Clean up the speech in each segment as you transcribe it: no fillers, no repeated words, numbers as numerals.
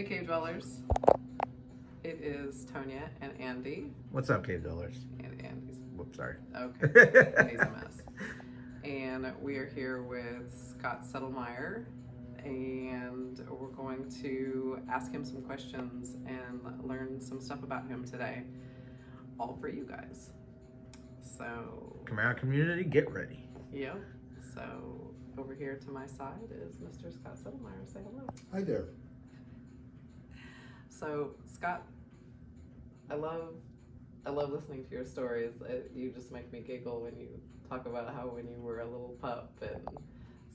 Hey Cave Dwellers, it is Tonya and Andy. What's up, Cave Dwellers? And Andy's, Whoops, sorry. okay, Andy's a mess. And we are here with Scott Settlemire, and we're going to ask him some questions and learn some stuff about him today, all for you guys. So, Camaro Community, get ready. yep. So, over here to my side is Mr. Scott Settlemire. Say hello. Hi there. So, Scott, I love listening to your stories. You just make me giggle when you talk about how when you were a little pup, and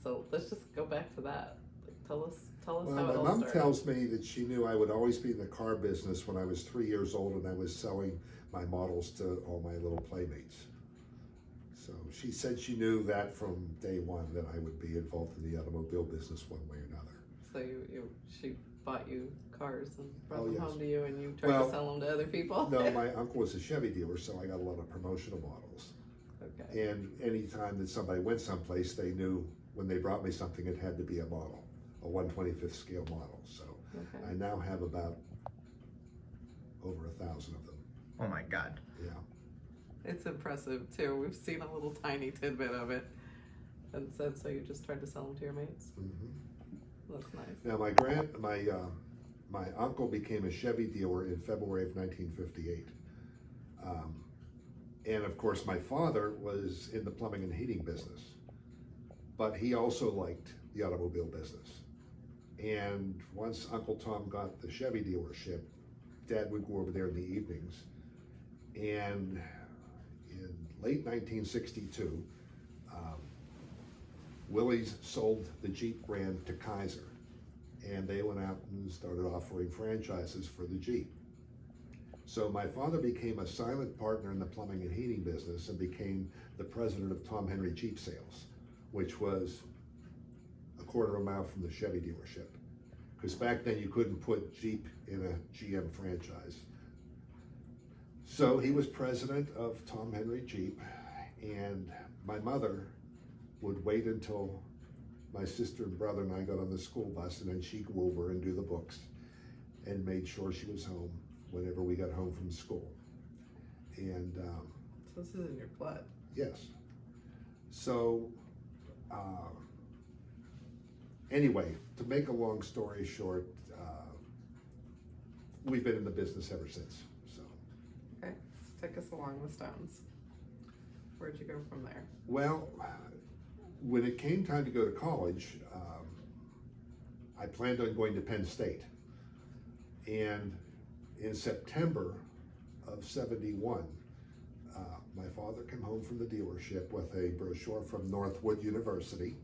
so let's just go back to that. Like, tell us how it My all mom started. tells me that she knew I would always be in the car business when I was 3 years old and I was selling my models to all my little playmates. So she said she knew that from day one that I would be involved in the automobile business one way or another. So she bought you cars and brought Oh, them yes. home to you, and you tried Well, to sell them to other people. No, my uncle was a Chevy dealer, so I got a lot of promotional models. Okay. And anytime that somebody went someplace, they knew when they brought me something, it had to be a model, a 1/25th scale model. So Okay. I now have about over 1,000 of them. Oh my God. Yeah. It's impressive too. We've seen a little tiny tidbit of it, and said so. You just tried to sell them to your mates. Mm-hmm. That's nice. Now my uncle became a Chevy dealer in February of 1958, and of course my father was in the plumbing and heating business, but he also liked the automobile business. And once Uncle Tom got the Chevy dealership, Dad would go over there in the evenings. And in late 1962, Willys sold the Jeep brand to Kaiser, and they went out and started offering franchises for the Jeep. So my father became a silent partner in the plumbing and heating business and became the president of Tom Henry Jeep Sales, which was a quarter of a mile from the Chevy dealership. Because back then you couldn't put Jeep in a GM franchise. So he was president of Tom Henry Jeep, and my mother would wait until my sister and brother and I got on the school bus, and then she'd go over and do the books and made sure she was home whenever we got home from school. And So this is in your blood. yes. So anyway, to make a long story short, we've been in the business ever since. So. Okay, take us along the stones. Where'd you go from there? Well, when it came time to go to college, I planned on going to Penn State. And in September of '71, my father came home from the dealership with a brochure from Northwood University,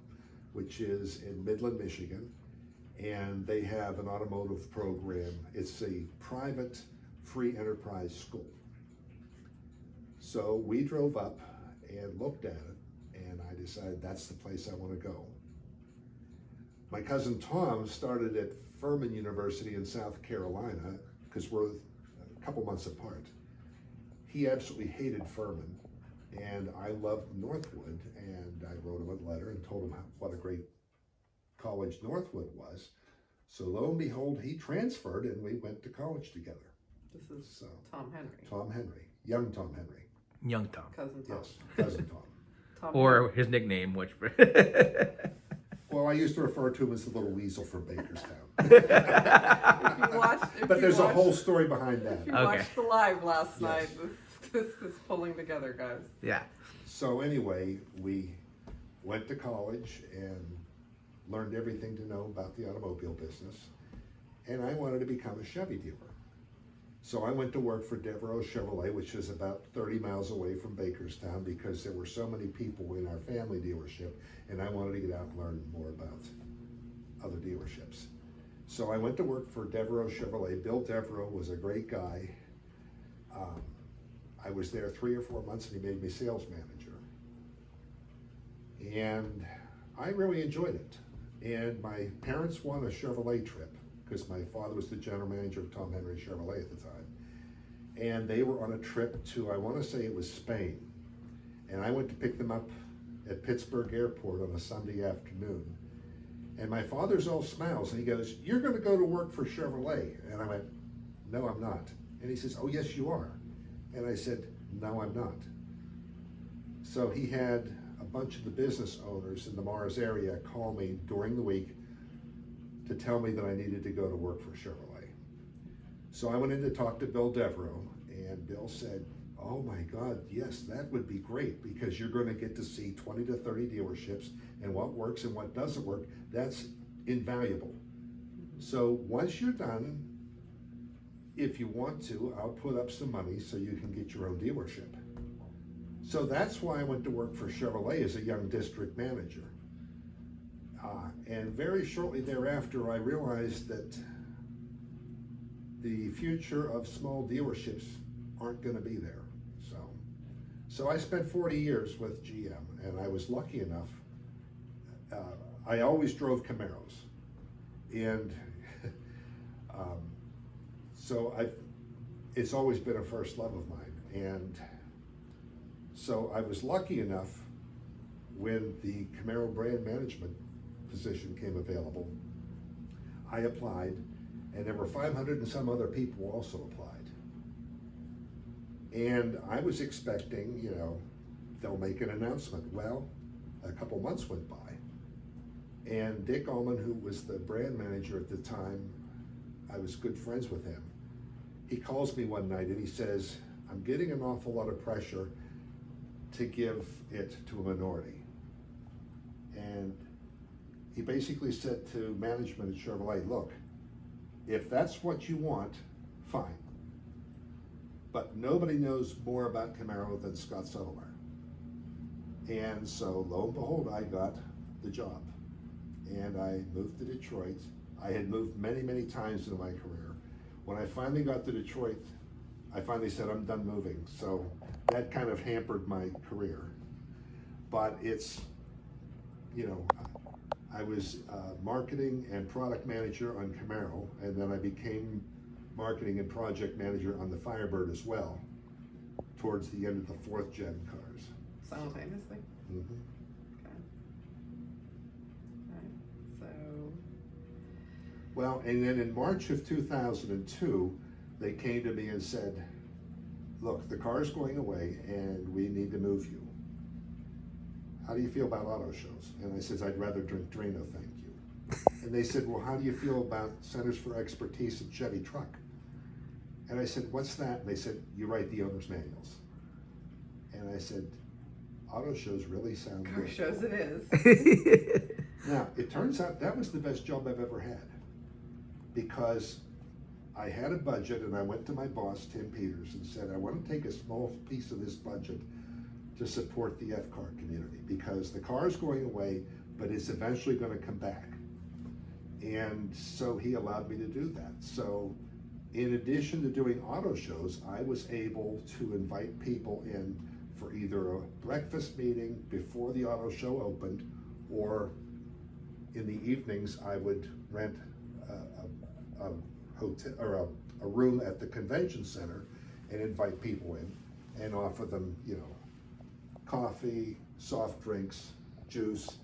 which is in Midland, Michigan. And they have an automotive program. It's a private free enterprise school. So we drove up and looked at it, and I decided that's the place I want to go. My cousin Tom started at Furman University in South Carolina, because we're a couple months apart. He absolutely hated Furman, and I loved Northwood, and I wrote him a letter and told him what a great college Northwood was. So lo and behold, he transferred, and we went to college together. This is So Tom Henry. Tom Henry, young Tom Henry. Young Tom. Cousin Tom. Yes, cousin Tom. Tom Or his nickname, which... Well, I used to refer to him as the little weasel from Bakerstown. But there's a whole story behind that. If you Okay. watched the live last Yes. night, this is pulling together, guys. Yeah. So anyway, we went to college and learned everything to know about the automobile business. And I wanted to become a Chevy dealer. So I went to work for Devereaux Chevrolet, which is about 30 miles away from Bakerstown, because there were so many people in our family dealership, and I wanted to get out and learn more about other dealerships. So I went to work for Devereaux Chevrolet. Bill Devereaux was a great guy. I was there 3 or 4 months, and he made me sales manager. And I really enjoyed it. And my parents won a Chevrolet trip, because my father was the general manager of Tom Henry Chevrolet at the time. And they were on a trip to, I want to say it was Spain. And I went to pick them up at Pittsburgh Airport on a Sunday afternoon. And my father's all smiles, and he goes, "You're going to go to work for Chevrolet." And I went, "No, I'm not." And he says, "Oh, yes, you are." And I said, "No, I'm not." So he had a bunch of the business owners in the Mars area call me during the week to tell me that I needed to go to work for Chevrolet. So I went in to talk to Bill Devereaux, and Bill said, "Oh my God, yes, that would be great, because you're going to get to see 20 to 30 dealerships, and what works and what doesn't work. That's invaluable. So once you're done, if you want to, I'll put up some money so you can get your own dealership." So that's why I went to work for Chevrolet as a young district manager. And very shortly thereafter, I realized that the future of small dealerships aren't going to be there. So I spent 40 years with GM, and I was lucky enough. I always drove Camaros, and so it's always been a first love of mine. And so I was lucky enough when the Camaro brand management position came available. I applied, and there were 500 and some other people who also applied. And I was expecting, they'll make an announcement. Well, a couple months went by, and Dick Ullman, who was the brand manager at the time, I was good friends with him. He calls me one night and he says, "I'm getting an awful lot of pressure to give it to a minority." And he basically said to management at Chevrolet, "Look, if that's what you want, fine. But nobody knows more about Camaro than Scott Settlemire." And so lo and behold, I got the job. And I moved to Detroit. I had moved many, many times in my career. When I finally got to Detroit, I finally said, "I'm done moving." So that kind of hampered my career. But it's, I was marketing and product manager on Camaro, and then I became marketing and project manager on the Firebird as well, towards the end of the 4th gen cars. Simultaneously? Mm-hmm. Okay. Alright, so... Well, and then in March of 2002, they came to me and said, "Look, the car's going away and we need to move you. How do you feel about auto shows?" And I said, "I'd rather drink Drano, thank you." And they said, "Well, how do you feel about Centers for Expertise at Chevy Truck?" And I said, "What's that?" And they said, "You write the owner's manuals." And I said, "Auto shows really sound Car good." shows it is. Now, it turns out that was the best job I've ever had, because I had a budget, and I went to my boss, Tim Peters, and said, "I want to take a small piece of this budget to support the F-car community, because the car is going away, but it's eventually going to come back." And so he allowed me to do that. So in addition to doing auto shows, I was able to invite people in for either a breakfast meeting before the auto show opened, or in the evenings I would rent a hotel or a room at the convention center and invite people in and offer them, coffee, soft drinks, juice,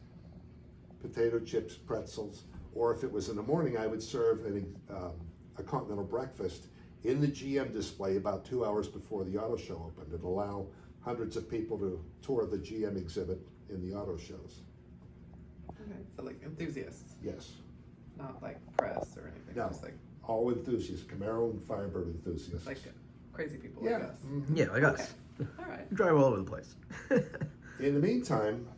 potato chips, pretzels. Or if it was in the morning, I would serve a continental breakfast in the GM display about 2 hours before the auto show opened, and allow hundreds of people to tour the GM exhibit in the auto shows. Okay, so like enthusiasts, Yes. not like press or anything, No. just like All enthusiasts, Camaro and Firebird enthusiasts. crazy people yeah. like us. Mhm. Yeah, like us. Alright. We drive all over the place. In the meantime,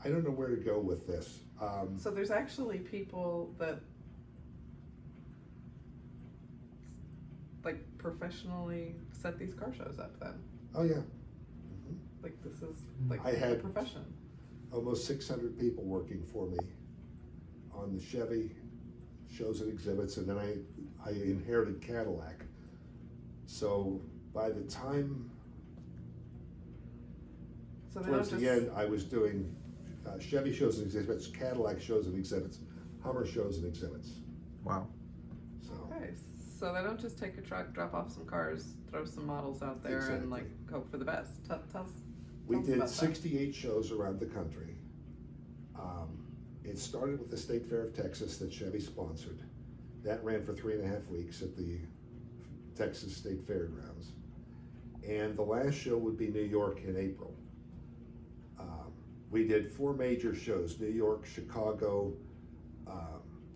I don't know where to go with this. So there's actually people that like professionally set these car shows up then. Oh yeah, Like this is like I a had- profession. almost 600 people working for me on the Chevy shows and exhibits, and then I inherited Cadillac. So by the time So they don't towards just, the end, I was doing Chevy shows and exhibits, Cadillac shows and exhibits, Hummer shows and exhibits. Wow. So okay, so they don't just take a truck, drop off some cars, throw some models out there and Exactly. like hope for the best. Tell us we us did about that. 68 shows around the country. It started with the State Fair of Texas that Chevy sponsored. That ran for 3.5 weeks at the Texas State Fairgrounds. And the last show would be New York in April. We did 4 major shows: New York, Chicago,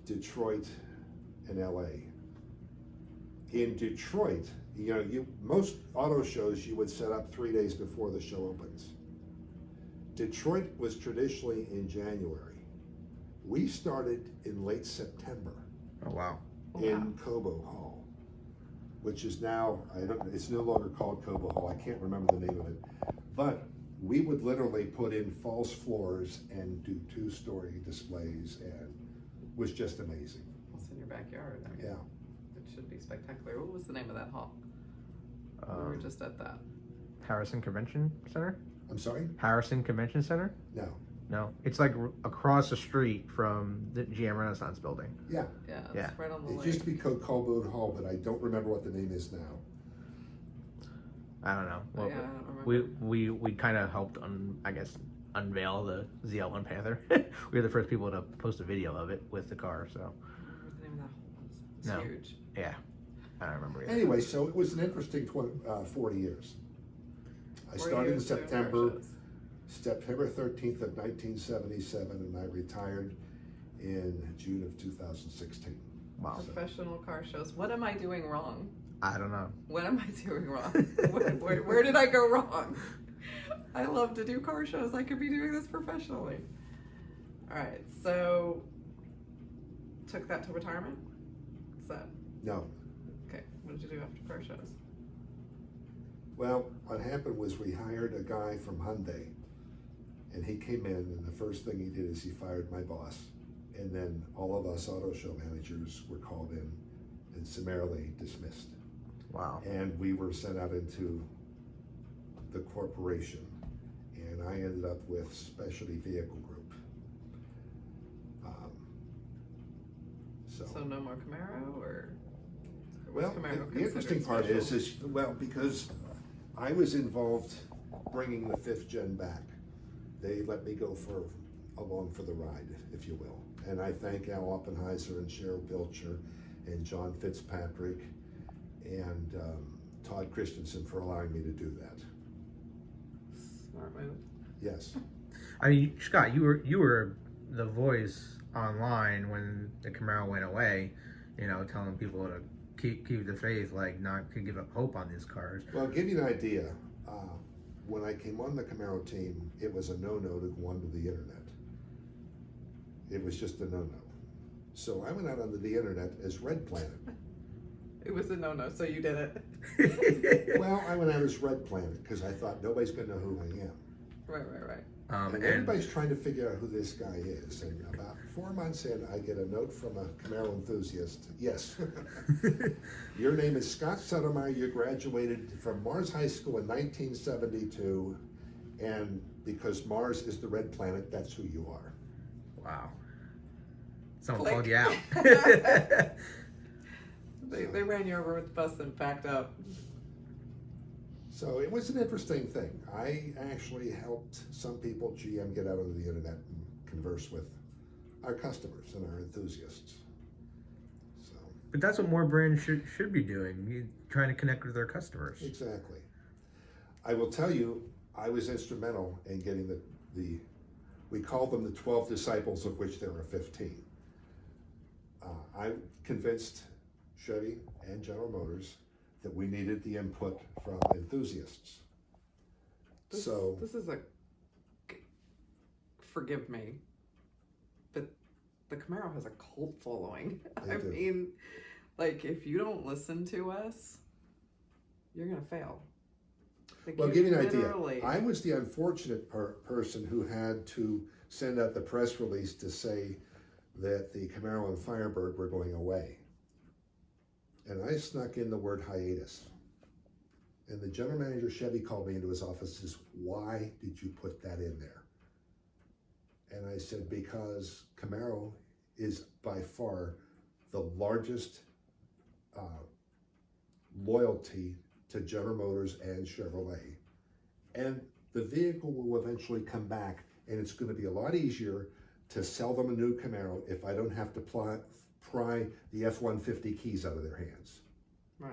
Detroit, and LA. In Detroit, you know, most auto shows you would set up 3 days before the show opens. Detroit was traditionally in January. We started in late September. Oh wow. In Cobo Hall, which is now, it's no longer called Cobo Hall. I can't remember the name of it. But we would literally put in false floors and do 2-story displays, and it was just amazing. It's in your backyard. I mean, Yeah. it should be spectacular. What was the name of that hall? We were just at that. Harrison Convention Center? I'm sorry? Harrison Convention Center? No. No. It's like across the street from the GM Renaissance building. Yeah. Yeah, it's Yeah. right on the It lake. used to be called Cobo Hall, but I don't remember what the name is now. I don't know. Well, yeah, I don't remember. we kind of helped, unveil the ZL1 Panther. We were the first people to post a video of it with the car, so. I don't remember what the name of that hall was. It's No. huge. Yeah. I don't remember either. Anyway, so it was an interesting 40 years. I 4 started in years doing car September shows. 13th of 1977, and I retired in June of 2016. Wow. Professional car shows. What am I doing wrong? I don't know. What am I doing wrong? where did I go wrong? I love to do car shows. I could be doing this professionally. All right, so took that to retirement? Is that No. okay? What did you do after car shows? Well, what happened was we hired a guy from Hyundai, and he came in, and the first thing he did is he fired my boss. And then all of us auto show managers were called in and summarily dismissed. Wow. And we were sent out into the corporation, and I ended up with Specialty Vehicle Group. So no more Camaro, or was Well, Camaro the interesting considered part special? well, because I was involved bringing the 5th gen back, they let me go along for the ride, if you will. And I thank Al Oppenheiser and Cheryl Pilcher and John Fitzpatrick and Todd Christensen for allowing me to do that. Smart move. Yes. I mean, Scott, you were the voice online when the Camaro went away, telling people to keep the faith, like not to give up hope on these cars. Well, I'll give you an idea. When I came on the Camaro team, it was a no-no to go onto the internet. It was just a no-no. So I went out onto the internet as Red Planet. It was a no-no, so you did it. Well, I went out as Red Planet because I thought nobody's going to know who I am. Right. And everybody's trying to figure out who this guy is. And about 4 months in, I get a note from a Camaro enthusiast. Yes. Your name is Scott Settlemire. You graduated from Mars High School in 1972. And because Mars is the red planet, that's who you are. Wow. Someone Click. called you out. They ran you over with the bus and packed up. So it was an interesting thing. I actually helped some people, GM, get out onto the internet and converse with our customers and our enthusiasts. So But that's what more brands should be doing, trying to connect with their customers. exactly. I will tell you, I was instrumental in getting we call them the 12 disciples, of which there are 15. I convinced Chevy and General Motors that we needed the input from enthusiasts. This is forgive me, but the Camaro has a cult following. They do. mean, like, if you don't listen to us, you're gonna fail. Like, Well, I'll give you an literally- idea. I was the unfortunate person who had to send out the press release to say that the Camaro and Firebird were going away. And I snuck in the word hiatus. And the general manager, Chevy, called me into his office and says, "Why did you put that in there?" And I said, because Camaro is by far the largest loyalty to General Motors and Chevrolet. And the vehicle will eventually come back, and it's going to be a lot easier to sell them a new Camaro if I don't have to pry the F-150 keys out of their hands. Right.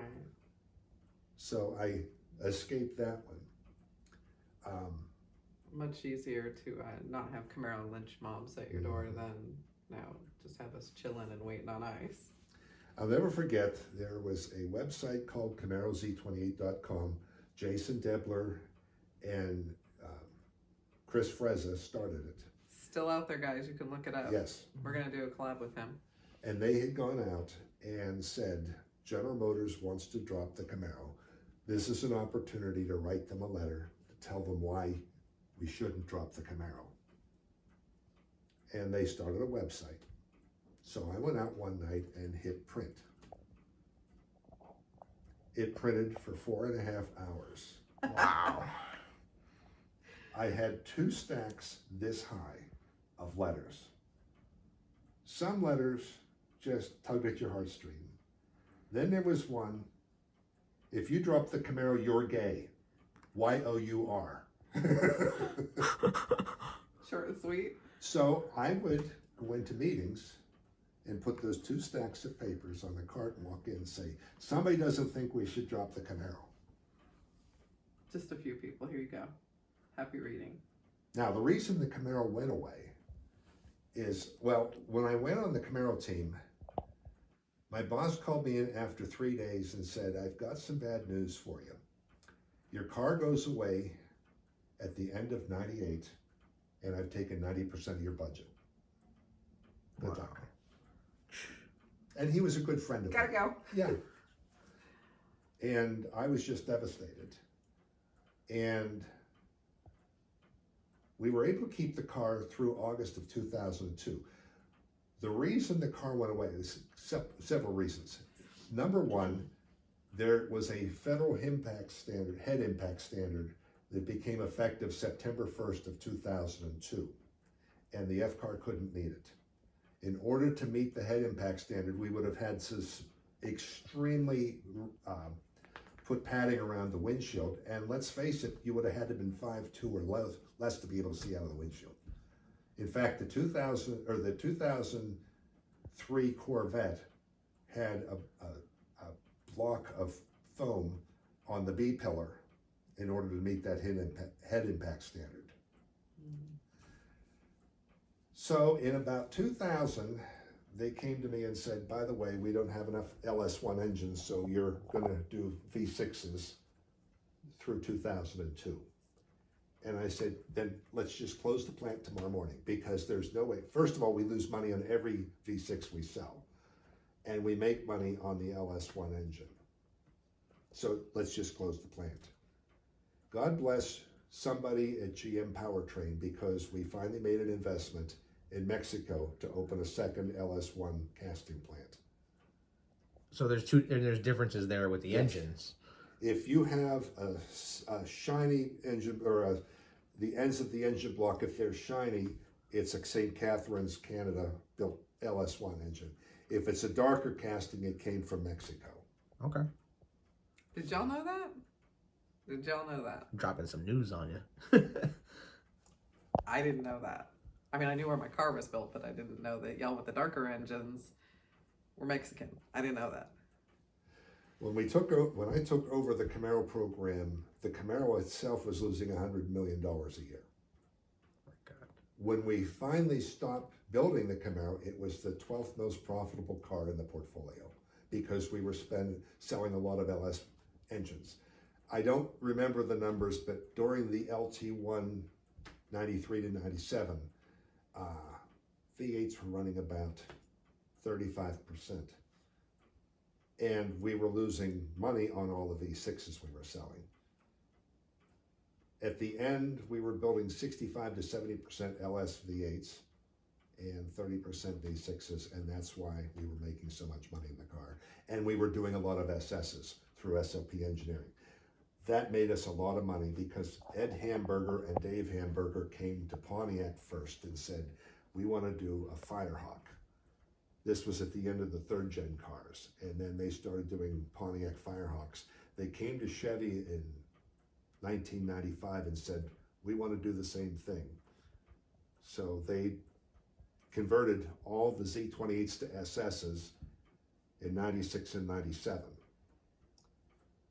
So I escaped that one. Much easier to not have Camaro lynch mobs at your door than just have us chilling and waiting on ice. I'll never forget, there was a website called CamaroZ28.com. Jason Debler and Chris Frezza started it. Still out there, guys. You can look it up. Yes. We're going to do a collab with him. And they had gone out and said, General Motors wants to drop the Camaro. This is an opportunity to write them a letter to tell them why we shouldn't drop the Camaro. And they started a website. So I went out one night and hit print. It printed for 4.5 hours. Wow. I had 2 stacks this high of letters. Some letters just tugged at your heartstring. Then there was one, if you drop the Camaro, you're gay. Y-O-U-R. Short and sweet. So I would go into meetings and put those 2 stacks of papers on the cart and walk in and say, somebody doesn't think we should drop the Camaro. Just a few people. Here you go. Happy reading. Now, the reason the Camaro went away is, well, when I went on the Camaro team, my boss called me in after 3 days and said, I've got some bad news for you. Your car goes away at the end of '98, and I've taken 90% of your budget. Good Wow. luck. And he was a good friend of Gotta mine. go. Yeah. And I was just devastated. And we were able to keep the car through August of 2002. The reason the car went away is several reasons. Number one, there was a federal head impact standard that became effective September 1st of 2002, and the F-car couldn't meet it. In order to meet the head impact standard, we would have had to extremely put padding around the windshield, and let's face it, you would have had to have been 5'2" or less to be able to see out of the windshield. In fact, the 2003 Corvette had a block of foam on the B pillar in order to meet that head impact standard. So in about 2000, they came to me and said, by the way, we don't have enough LS1 engines, so you're going to do V6s through 2002. And I said, then let's just close the plant tomorrow morning, because there's no way. First of all, we lose money on every V6 we sell, and we make money on the LS1 engine. So let's just close the plant. God bless somebody at GM Powertrain, because we finally made an investment in Mexico to open a second LS1 casting plant. So there's differences there with the Yes. engines. If you have a shiny engine, or the ends of the engine block, if they're shiny, it's a St. Catharines, Canada built LS1 engine. If it's a darker casting, it came from Mexico. Okay. Did y'all know that? Did y'all know that? I'm dropping some news on you. I didn't know that. I mean, I knew where my car was built, but I didn't know that y'all with the darker engines were Mexican. I didn't know that. When I took over the Camaro program, the Camaro itself was losing $100 million a year. Oh my God. When we finally stopped building the Camaro, it was the 12th most profitable car in the portfolio, because we were selling a lot of LS engines. I don't remember the numbers, but during the LT1 93 to 97, V8s were running about 35%. And we were losing money on all the V6s we were selling. At the end, we were building 65 to 70% LS V8s and 30% V6s, and that's why we were making so much money in the car. And we were doing a lot of SSs through SLP Engineering. That made us a lot of money, because Ed Hamburger and Dave Hamburger came to Pontiac first and said, we want to do a Firehawk. This was at the end of the 3rd gen cars, and then they started doing Pontiac Firehawks. They came to Chevy in 1995 and said, we want to do the same thing. So they converted all the Z28s to SSs in 96 and 97.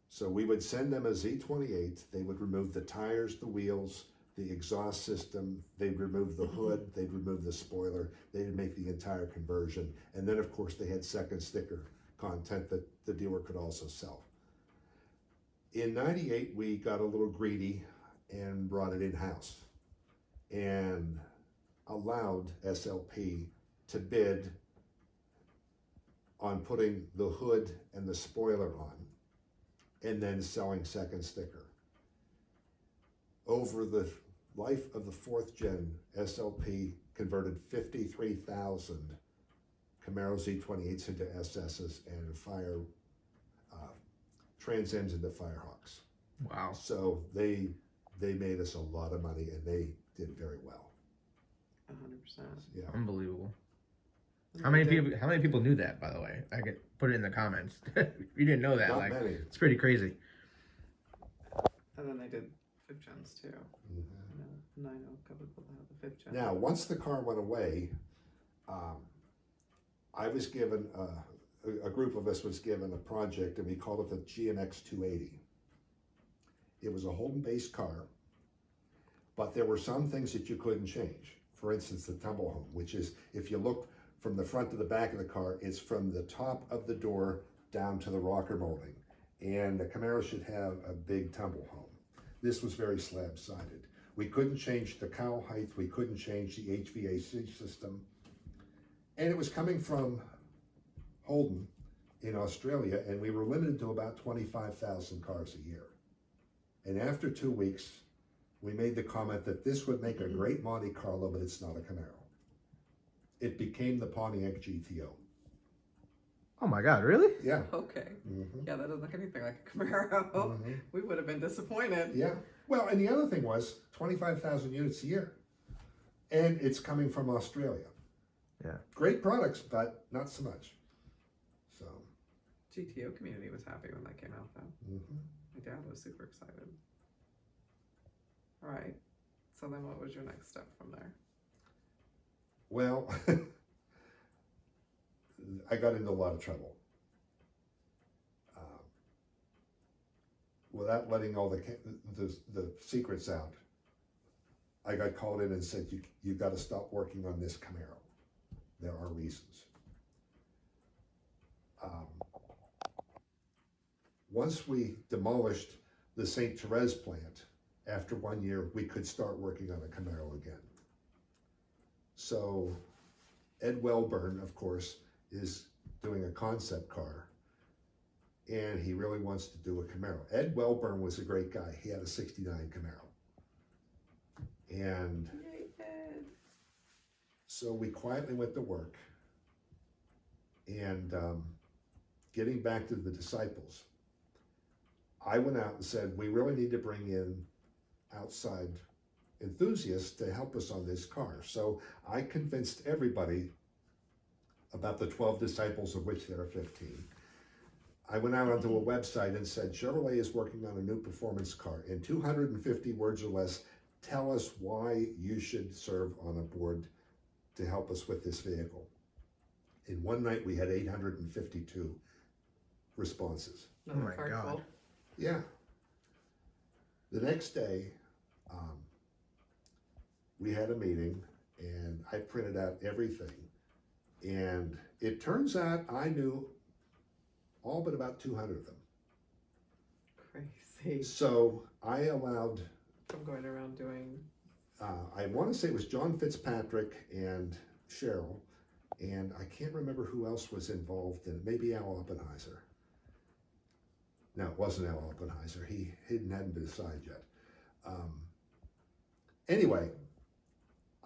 So we would send them a Z28, they would remove the tires, the wheels, the exhaust system, they'd remove the hood, they'd remove the spoiler, they'd make the entire conversion. And then of course they had second sticker content that the dealer could also sell. In 98, we got a little greedy and brought it in-house and allowed SLP to bid on putting the hood and the spoiler on and then selling second sticker. Over the life of the 4th gen, SLP converted 53,000 Camaro Z28s into SSs and Trans-Ams into Firehawks. Wow. So they made us a lot of money and they did very well. 100%. Yeah. Unbelievable. How many people knew that, by the way? I could put it in the comments. If you didn't know that, Not like, many. it's pretty crazy. And then they did 5th gens too. Mm-hmm. And I know a couple people that have the 5th gen. Now, once the car went away, I was given, a group of us was given a project and we called it the GMX 280. It was a Holden-based car, but there were some things that you couldn't change. For instance, the tumble home, which is, if you look from the front to the back of the car, it's from the top of the door down to the rocker molding. And the Camaro should have a big tumble home. This was very slab-sided. We couldn't change the cowl height, we couldn't change the HVAC system. And it was coming from Holden in Australia, and we were limited to about 25,000 cars a year. And after 2 weeks, we made the comment that this would make a great Monte Carlo, but it's not a Camaro. It became the Pontiac GTO. Oh my God, really? Yeah. Okay. Mm-hmm. Yeah, that doesn't look anything like a Camaro. Mm-hmm. We would have been disappointed. Yeah. Well, and the other thing was 25,000 units a year. And it's coming from Australia. Yeah. Great products, but not so much. So. GTO community was happy when that came out though. Mm-hmm. My dad was super excited. All right. So then what was your next step from there? Well, I got into a lot of trouble. Without letting all the secrets out, I got called in and said, you got to stop working on this Camaro. There are reasons. Once we demolished the St. Therese plant, after 1 year, we could start working on a Camaro again. So Ed Wellburn, of course, is doing a concept car, and he really wants to do a Camaro. Ed Wellburn was a great guy. He had a 69 Camaro. And Yay, Ed. so we quietly went to work, and getting back to the disciples, I went out and said, we really need to bring in outside enthusiasts to help us on this car. So I convinced everybody about the 12 disciples, of which there are 15. I went out onto a website and said, Chevrolet is working on a new performance car. In 250 words or less, tell us why you should serve on a board to help us with this vehicle. In one night, we had 852 responses. Another Oh my card God. full. Yeah. The next day, we had a meeting and I printed out everything. And it turns out I knew all but about 200 of them. Crazy. So I allowed, I'm going around doing. I want to say it was John Fitzpatrick and Cheryl, and I can't remember who else was involved in it. Maybe Al Oppenheiser. No, it wasn't Al Oppenheiser. He hadn't decided yet. Anyway,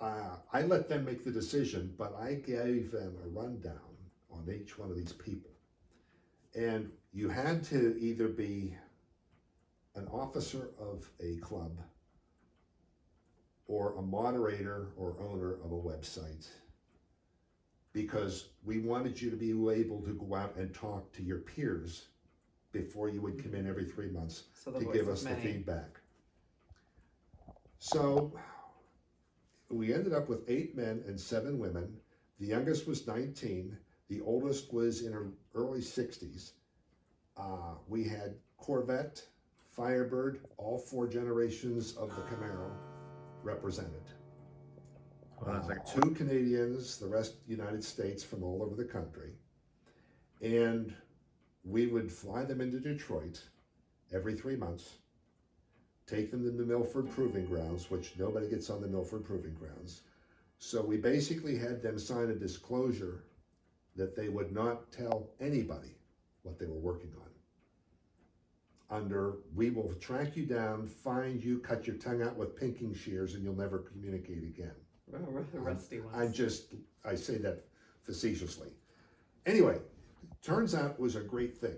I let them make the decision, but I gave them a rundown on each one of these people. And you had to either be an officer of a club or a moderator or owner of a website, because we wanted you to be able to go out and talk to your peers before you would come in every 3 months So the to voice give of us the many. feedback. So we ended up with 8 men and 7 women The youngest was 19. The oldest was in her early 60s. We had Corvette, Firebird, all 4 generations of the Camaro represented. Well, that's like 2 Canadians, the rest United States from all over the country. And we would fly them into Detroit every 3 months, take them to the Milford Proving Grounds, which nobody gets on the Milford Proving Grounds. So we basically had them sign a disclosure that they would not tell anybody what they were working on. Under, we will track you down, find you, cut your tongue out with pinking shears, and you'll never communicate again. Oh, we're the rusty ones. I say that facetiously. Anyway, turns out it was a great thing.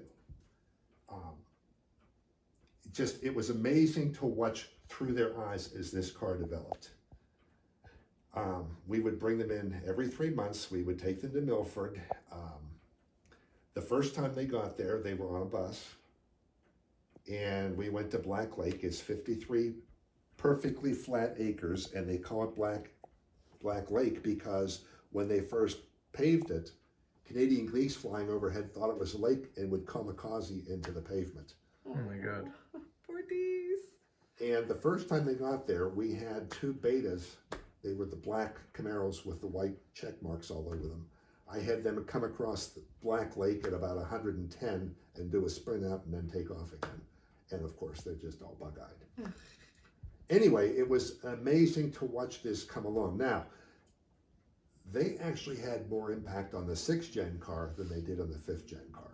It was amazing to watch through their eyes as this car developed. We would bring them in every 3 months. We would take them to Milford. The first time they got there, they were on a bus. And we went to Black Lake. It's 53 perfectly flat acres, and they call it Black Lake because when they first paved it, Canadian geese flying overhead thought it was a lake and would kamikaze into the pavement. Oh my God. Poor D's. And the first time they got there, we had 2 betas. They were the black Camaros with the white check marks all over them. I had them come across the Black Lake at about 110 and do a sprint out and then take off again. And of course, they're just all bug-eyed. Anyway, it was amazing to watch this come along. Now, they actually had more impact on the 6th gen car than they did on the 5th gen car.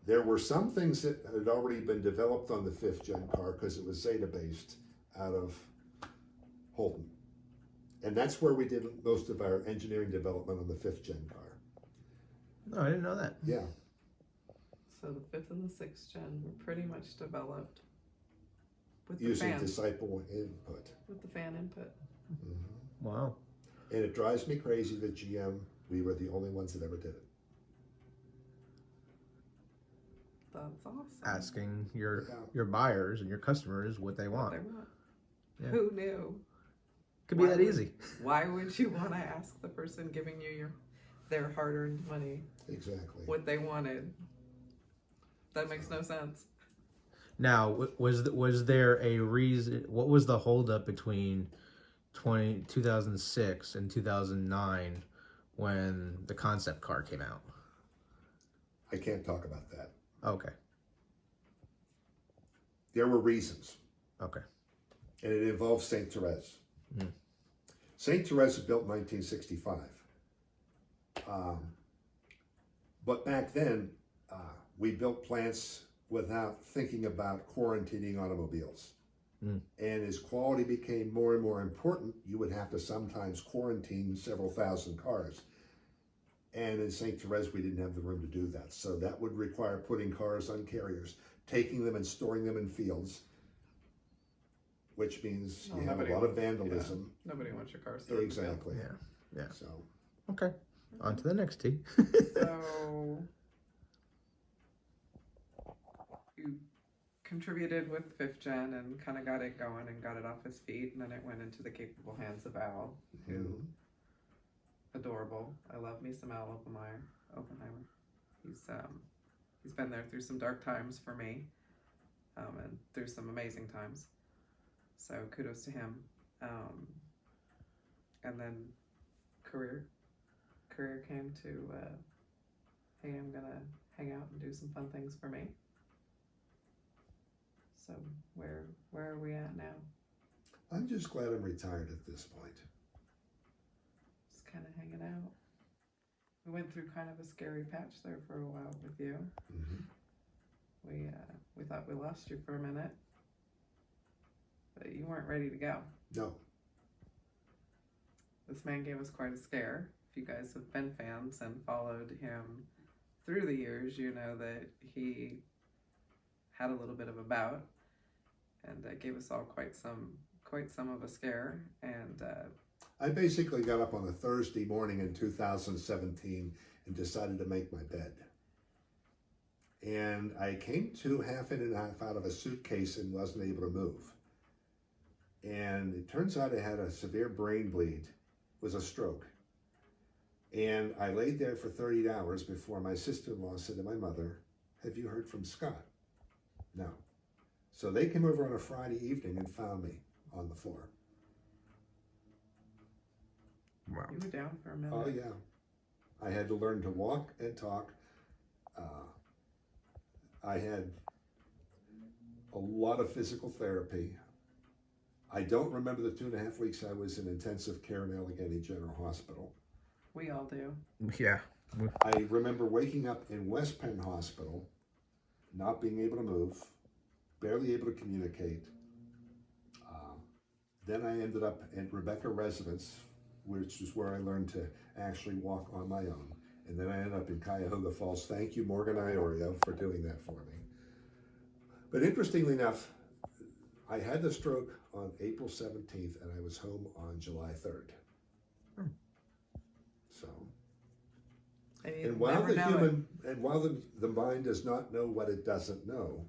There were some things that had already been developed on the 5th gen car because it was Zeta based out of Holden. And that's where we did most of our engineering development on the 5th gen car. No, I didn't know that. Yeah. So the 5th and the 6th gen were pretty much developed with the Using fan. disciple input. With the fan input. Mm-hmm. Wow. And it drives me crazy that GM, we were the only ones that ever did it. That's awesome. Asking your buyers and your customers what they What want. they want. Yeah. Who knew? Could be that easy. Why would you want to ask the person giving you their hard-earned money Exactly. what they wanted? That makes no sense. Now, was there a reason? What was the holdup between 2006 and 2009 when the concept car came out? I can't talk about that. Okay. There were reasons. Okay. And it involves St. Therese. Mm. St. Therese was built in 1965. But back then, we built plants without thinking about quarantining automobiles. Mm. And as quality became more and more important, you would have to sometimes quarantine several thousand cars. And in St. Therese, we didn't have the room to do that. So that would require putting cars on carriers, taking them and storing them in fields, which means you have a lot of vandalism. Yeah. Nobody wants your car stored. Exactly. Yeah. So. Okay. On to the next T. So you contributed with 5th gen and kind of got it going and got it off his feet, and then it went into the capable hands of Al, who adorable. I love me some Al Oppenheimer. He's been there through some dark times for me, and through some amazing times. So kudos to him. And then career came to, hey, I'm gonna hang out and do some fun things for me. So where are we at now? I'm just glad I'm retired at this point. Just kind of hanging out. We went through kind of a scary patch there for a while with you. Mm-hmm. We thought we lost you for a minute, but you weren't ready to go. No. This man gave us quite a scare. If you guys have been fans and followed him through the years, you know that he had a little bit of a bout and gave us all quite some of a scare. And I basically got up on a Thursday morning in 2017 and decided to make my bed. And I came to half in and half out of a suitcase and wasn't able to move. And it turns out I had a severe brain bleed. It was a stroke. And I laid there for 30 hours before my sister-in-law said to my mother, "Have you heard from Scott?" No. So they came over on a Friday evening and found me on the floor. Wow. You were down for a minute. Oh yeah. I had to learn to walk and talk. I had a lot of physical therapy. I don't remember the 2.5 weeks I was in intensive care in Allegheny General Hospital. We all do. Yeah. I remember waking up in West Penn Hospital, not being able to move, barely able to communicate. Then I ended up at Rebecca Residence, which is where I learned to actually walk on my own. And then I ended up in Cuyahoga Falls. Thank you, Morgan Iorio, for doing that for me. But interestingly enough, I had the stroke on April 17th and I was home on July 3rd. So, and while the mind does not know what it doesn't know,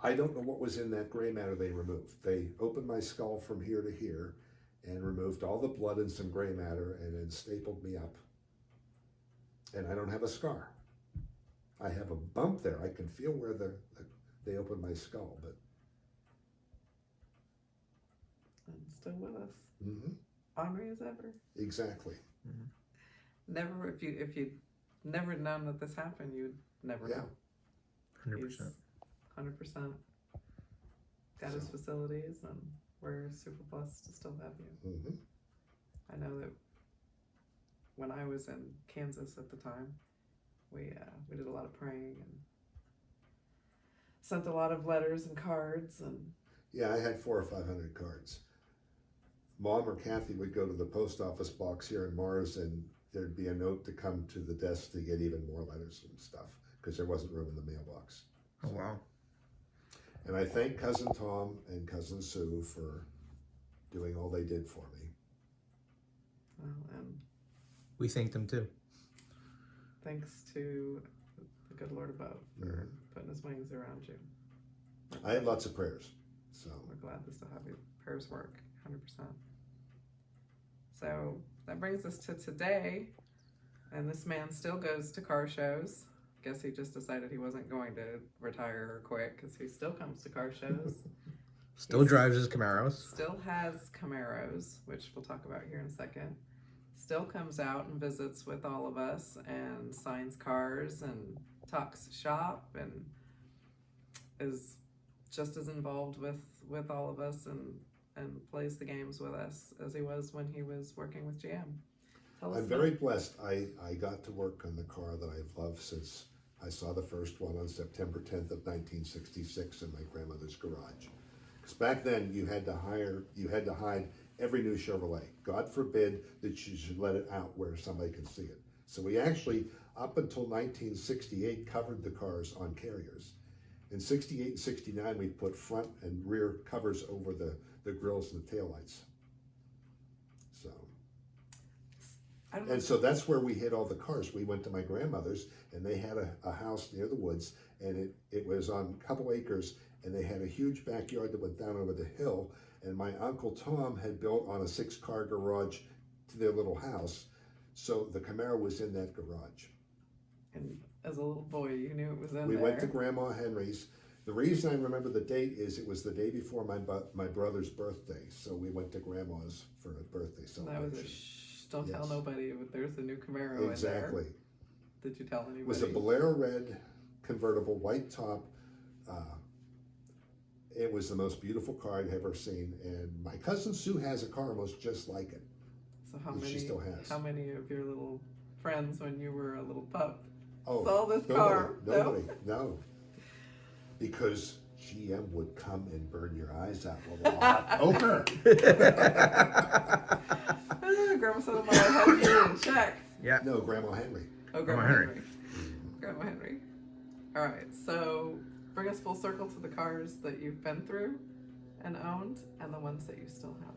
I don't know what was in that gray matter they removed. They opened my skull from here to here and removed all the blood and some gray matter and then stapled me up. And I don't have a scar. I have a bump there. I can feel where they opened my skull, but And still with us. mm-hmm. Ornery as ever. Exactly. Never, if you never known that this happened, you'd never know. 100%. 100% got his facilities, and we're super blessed to still have you. Mm-hmm. I know that when I was in Kansas at the time, we did a lot of praying and sent a lot of letters and cards, and Yeah, I had 400 or 500 cards. Mom or Kathy would go to the post office box here in Mars, and there'd be a note to come to the desk to get even more letters and stuff, because there wasn't room in the mailbox. Oh, wow. And I thank Cousin Tom and Cousin Sue for doing all they did for me. and We thank them too. thanks to the good Lord above for Mhm. putting his wings around you. I had lots of prayers, so. We're glad to still have your prayers work, 100%. So that brings us to today, and this man still goes to car shows. Guess he just decided he wasn't going to retire or quit, because he still comes to car shows. Still drives his Camaros. Still has Camaros, which we'll talk about here in a second. Still comes out and visits with all of us and signs cars and talks shop and is just as involved with all of us and plays the games with us as he was when he was working with GM. Tell us I'm very blessed. I got to work on the car that I've loved since I saw the first one on September 10th of 1966 in my grandmother's garage. Because back then you had to hide every new Chevrolet. God forbid that you should let it out where somebody could see it. So we actually, up until 1968, covered the cars on carriers. In 68 and 69, we put front and rear covers over the grills and the taillights. So. And so that's where we hid all the cars. We went to my grandmother's, and they had a house near the woods, and it was on a couple acres, and they had a huge backyard that went down over the hill, and my Uncle Tom had built on a 6-car garage to their little house, so the Camaro was in that garage. And as a little boy, you knew it was in there. We went to Grandma Henry's. The reason I remember the date is it was the day before my brother's birthday, so we went to Grandma's for a birthday celebration. That was don't tell nobody, but there's a new Camaro Exactly. in there. Did you tell anybody? It was a Bolero red convertible, white top. It was the most beautiful car I'd ever seen, and my cousin Sue has a car almost just like it. So she still has. How many of your little friends when you were a little pup saw this car? Nobody, no. Because GM would come and burn your eyes out with a hot poker. Grandma said I had you in check. Yeah. No, Grandma Henry. Oh, Grandma Henry. Grandma Henry. All right, so bring us full circle to the cars that you've been through and owned, and the ones that you still have.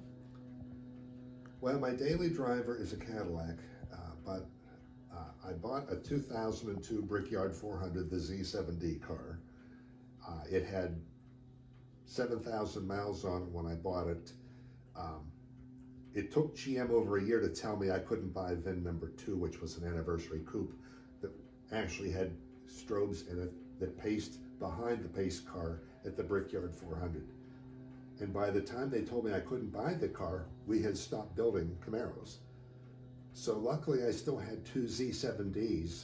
Well, my daily driver is a Cadillac, but I bought a 2002 Brickyard 400, the Z7D car. It had 7,000 miles on it when I bought it. It took GM over a year to tell me I couldn't buy VIN number 2, which was an anniversary coupe that actually had strobes in it that paced behind the pace car at the Brickyard 400. And by the time they told me I couldn't buy the car, we had stopped building Camaros. So luckily I still had 2 Z7Ds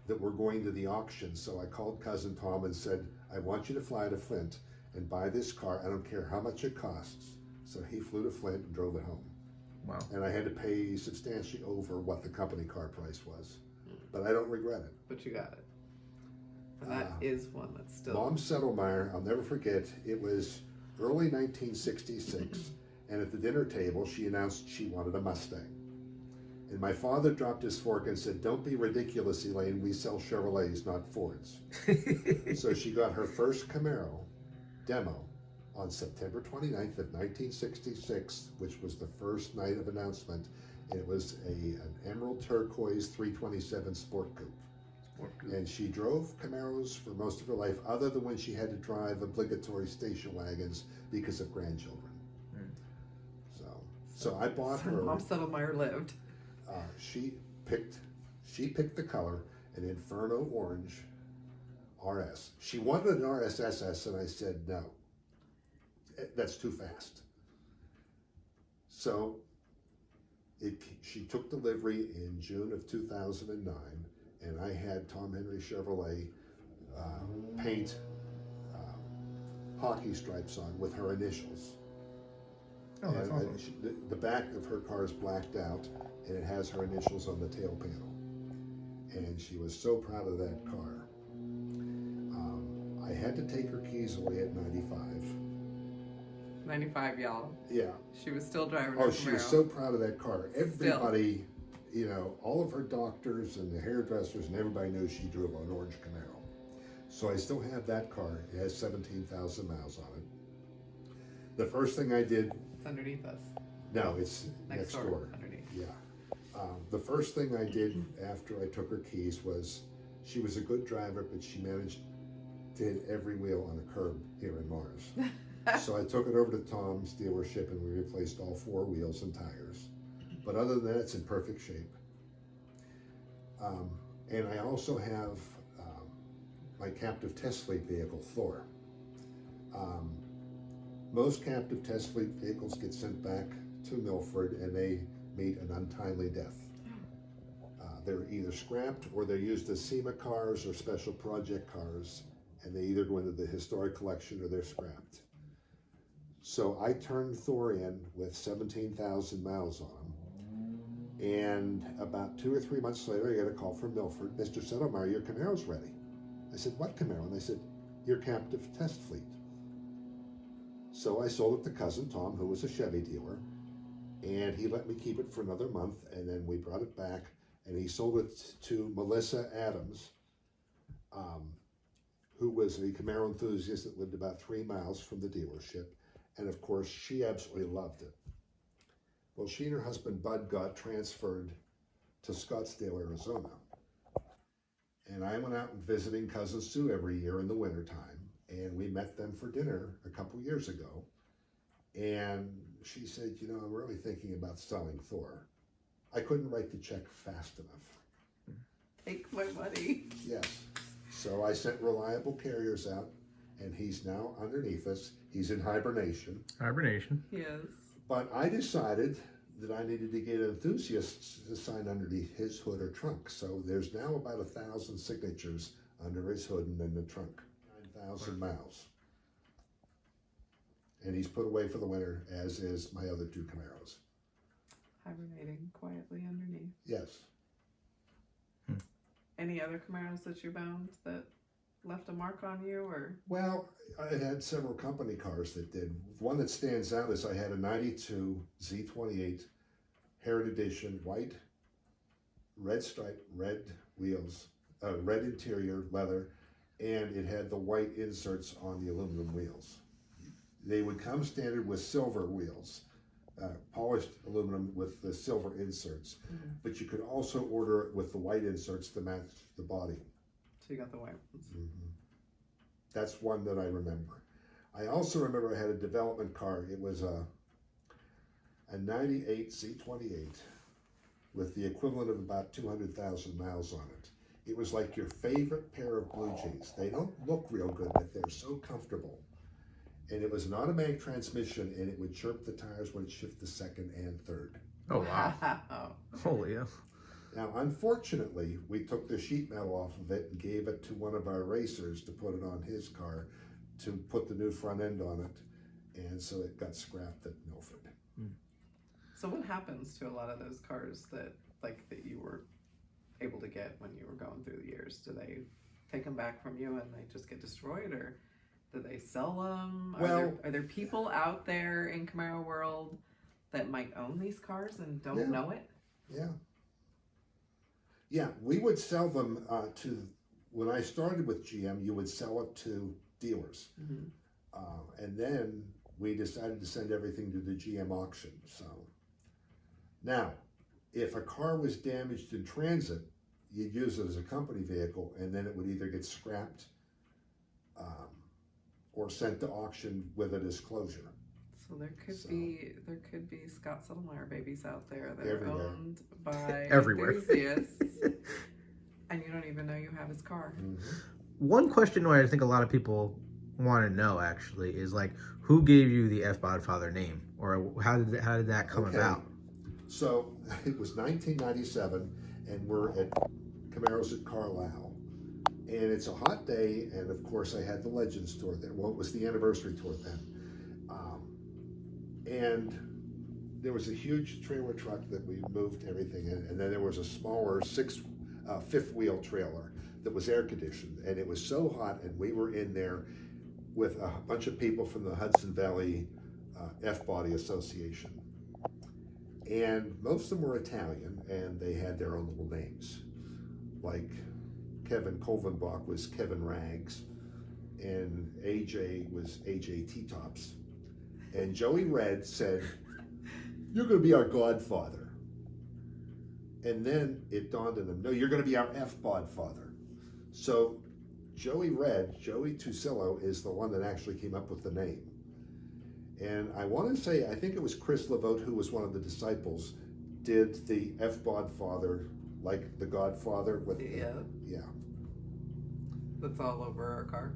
that were going to the auction. So I called Cousin Tom and said, I want you to fly to Flint and buy this car. I don't care how much it costs. So he flew to Flint and drove it home. Wow. And I had to pay substantially over what the company car price was. But I don't regret it. But you got it. And that is one that's still... Mom Settlemire, I'll never forget, it was early 1966, and at the dinner table, she announced she wanted a Mustang. And my father dropped his fork and said, don't be ridiculous, Elaine, we sell Chevrolets, not Fords. So she got her first Camaro demo on September 29th of 1966, which was the first night of announcement. And it was an emerald turquoise 327 Sport Coupe. And she drove Camaros for most of her life, other than when she had to drive obligatory station wagons because of grandchildren. So I bought her. Mom Settlemire lived. She picked the color, an Inferno Orange RS. She wanted an RSSS, and I said no. That's too fast. So she took delivery in June of 2009. And I had Tom Henry Chevrolet paint hockey stripes on with her initials. Oh, that's awesome. The back of her car is blacked out, and it has her initials on the tail panel. And she was so proud of that car. I had to take her keys away at 95. 95, y'all. Yeah. She was still driving her Oh, Camaro. she was so proud of that car. Everybody... You know, all of her doctors and the hairdressers and everybody knew she drove an orange Camaro. So I still have that car. It has 17,000 miles on it. The first thing I did... It's underneath us. No, it's next door. Underneath. Yeah. The first thing I did after I took her keys was, she was a good driver, but she managed to hit every wheel on a curb here in Mars. So I took it over to Tom's dealership and we replaced all 4 wheels and tires. But other than that, it's in perfect shape. And I also have my captive test fleet vehicle, Thor. Most captive test fleet vehicles get sent back to Milford and they meet an untimely death. They're either scrapped or they're used as SEMA cars or special project cars, and they either go into the historic collection or they're scrapped. So I turned Thor in with 17,000 miles on him. And about 2 or 3 months later, I got a call from Milford. Mr. Settlemire, your Camaro's ready. I said, what Camaro? And they said, your captive test fleet. So I sold it to Cousin Tom, who was a Chevy dealer, and he let me keep it for another month, and then we brought it back, and he sold it to Melissa Adams, who was a Camaro enthusiast that lived about 3 miles from the dealership, and of course, she absolutely loved it. Well, she and her husband, Bud, got transferred to Scottsdale, Arizona. And I went out and visiting Cousin Sue every year in the wintertime, and we met them for dinner a couple years ago. And she said, you know, I'm really thinking about selling Thor. I couldn't write the check fast enough. Take my money. Yes. So I sent reliable carriers out, and he's now underneath us. He's in hibernation. Hibernation. Yes. But I decided that I needed to get enthusiasts to sign underneath his hood or trunk. So there's now about 1,000 signatures under his hood and in the trunk. 9,000 miles. And he's put away for the winter, as is my other 2 Camaros. Hibernating quietly underneath. Yes. Any other Camaros that you bound that left a mark on you, or? Well, I had several company cars that did. One that stands out is I had a 92 Z28 Heritage Edition, white, red stripe, red wheels, red interior, leather, and it had the white inserts on the aluminum wheels. They would come standard with silver wheels, polished aluminum with the silver inserts, but you could also order it with the white inserts to match the body. So you got the white ones. That's one that I remember. I also remember I had a development car. It was a a 98 C28 with the equivalent of about 200,000 miles on it. It was like your favorite pair of blue jeans. They don't look real good, but they're so comfortable. And it was an automatic transmission, and it would chirp the tires when it shift the second and third. Oh, wow. Holy yeah. Now, unfortunately, we took the sheet metal off of it and gave it to one of our racers to put it on his car to put the new front end on it. And so it got scrapped at Milford. So what happens to a lot of those cars that you were able to get when you were going through the years? Do they take them back from you and they just get destroyed, or do they sell them? Well, are there people out there in Camaro world that might own these cars and don't know it? Yeah. Yeah, we would sell them when I started with GM, you would sell it to dealers. And then we decided to send everything to the GM auction. So now, if a car was damaged in transit, you'd use it as a company vehicle, and then it would either get scrapped or sent to auction with a disclosure. So there could be Scott Settlemire babies out there that Everywhere. are owned by Everywhere. enthusiasts, and you don't even know you have his car. One question I think a lot of people want to know actually is like, who gave you the Fbod Father name, or how did that come about? So it was 1997, and we're at Camaro's at Carlisle. And it's a hot day, and of course I had the Legends tour there. Well, it was the anniversary tour then. And there was a huge trailer truck that we moved everything in, and then there was a smaller fifth wheel trailer that was air conditioned, and it was so hot, and we were in there with a bunch of people from the Hudson Valley Fbody Association. And most of them were Italian, and they had their own little names. Like Kevin Kolvenbach was Kevin Rags, and AJ was AJ T-Tops. And Joey Red said, "You're going to be our godfather." And then it dawned on him, "No, you're going to be our Fbod Father." So Joey Tusillo is the one that actually came up with the name. And I want to say, I think it was Chris Levote, who was one of the disciples, did the Fbod Father, like the Godfather with Yeah. That's all over our car.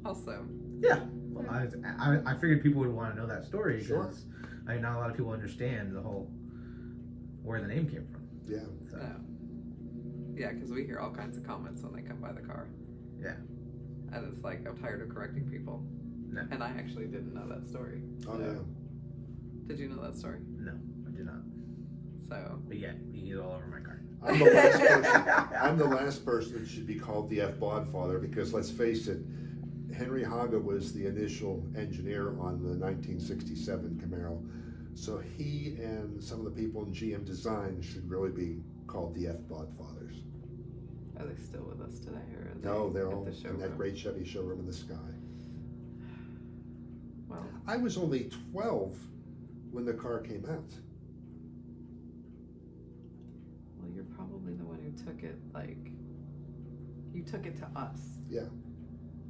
Also. Yeah. Well, I figured people would want to know that story Sure. because not a lot of people understand where the name came from. Yeah. So. No. Yeah, because we hear all kinds of comments when they come by the car. Yeah. And it's like, I'm tired of correcting people. No. And I actually didn't know that story. Oh, So, yeah. Did you know that story? No, I did not. So. But yeah, you get all over my car. I'm the last person that should be called the Fbod Father, because let's face it, Henry Haga was the initial engineer on the 1967 Camaro. So he and some of the people in GM Design should really be called the Fbod Fathers. Are they still with us today? Or are No, they're at all the in showroom? that great Chevy showroom in the sky. Well, I was only 12 when the car came out. well, you're probably the one who took it, you took it to us. Yeah.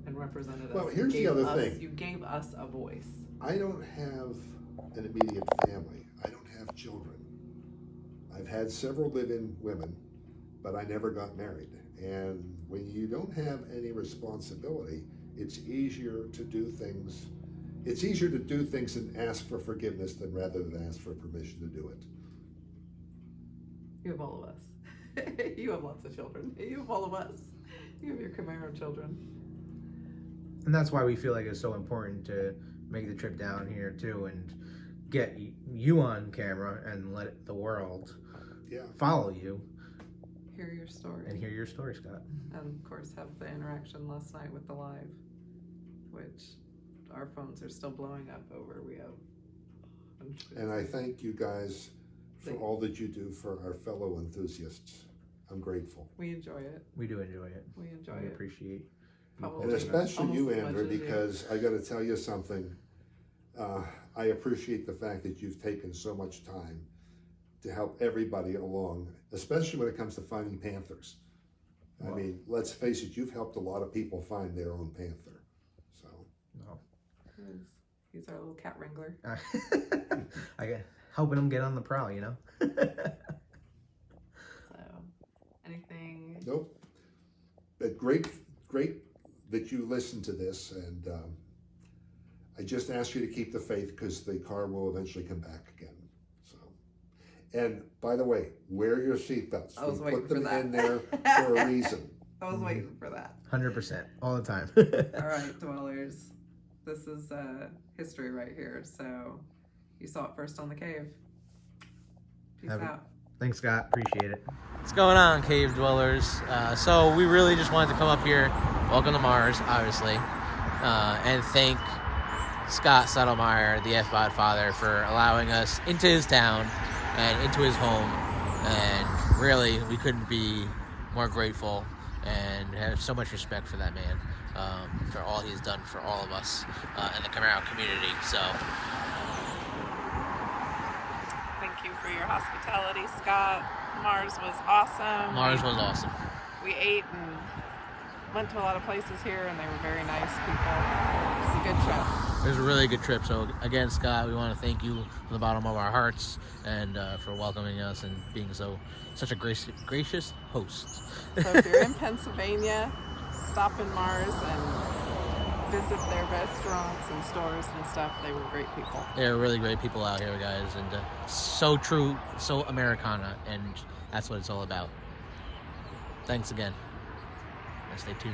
And represented us. Well, You here's the gave other us- thing. You gave us a voice. I don't have an immediate family. I don't have children. I've had several live-in women, but I never got married. And when you don't have any responsibility, it's easier to do things. It's easier to do things and ask for forgiveness rather than ask for permission to do it. You have all of us. You have lots of children. You have all of us. You have your Camaro children. And that's why we feel like it's so important to make the trip down here too and get you on camera and let the world follow you. Hear your story. And hear your story, Scott. And of course have the interaction last night with the live, which our phones are still blowing up over. We have. And I thank you guys for all that you do for our fellow enthusiasts. I'm grateful. We enjoy it. We do enjoy it. We enjoy We it. appreciate Probably. And especially you, Almost as much Andrew, as you. because I got to tell you something. I appreciate the fact that you've taken so much time to help everybody along, especially when it comes to finding Panthers. I mean, let's face it, you've helped a lot of people find their own Panther. So. no. He's our little cat wrangler. I get helping him get on the prowl, you know. So, anything? Nope. But great that you listened to this, and I just ask you to keep the faith because the car will eventually come back again. So, and by the way, wear your seatbelts. I was We waiting put them for that. in there for a reason. I was waiting for that. 100% all the time. All right, dwellers. This is history right here. So, you saw it first on the cave. Peace out. Thanks, Scott. Appreciate it. What's going on, cave dwellers? So we really just wanted to come up here, welcome to Mars, obviously, and thank Scott Settlemire, the Fbod Father, for allowing us into his town and into his home. And really, we couldn't be more grateful and have so much respect for that man, for all he's done for all of us in the Camaro community. So, Thank you for your hospitality, Scott. Mars was awesome. Mars was awesome. We ate and went to a lot of places here, and they were very nice people. It was a good trip. It was a really good trip. So again, Scott, we want to thank you from the bottom of our hearts and for welcoming us and being such a gracious host. So if you're in Pennsylvania, stop in Mars and visit their restaurants and stores and stuff. They were great people. They're really great people out here, guys, and so true, so Americana, and that's what it's all about. Thanks again. Stay tuned.